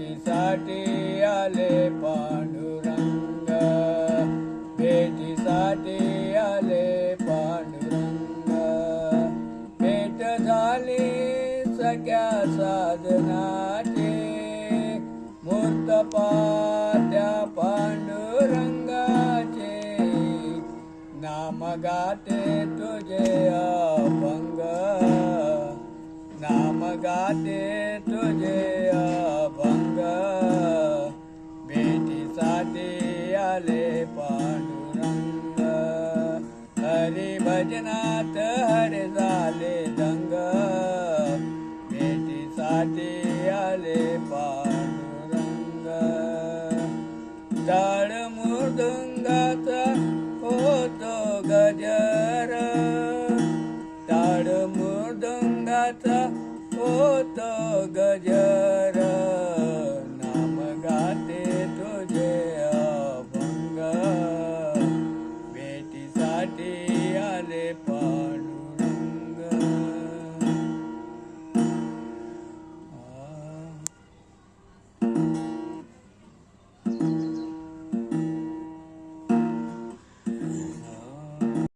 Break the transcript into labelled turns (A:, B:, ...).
A: भेटीसाठी आले पांडुरंग, भेटीसाठी आले पांडुरंग. भेट झाली सख्या साधनाची, मूर्त पात्या पांडुरंगाचे. नाम गाते तुझे अभंग, नाम गाते तुझे अभंग. भेटीसाठी आले पांडुरंग, हरी भजनात हरे झाले दंग. भेटीसाठी आले पांडुरंग. टाळ मृदुंगाचा होतो गजर, टाळ मृदुंगाचा होतो गजर.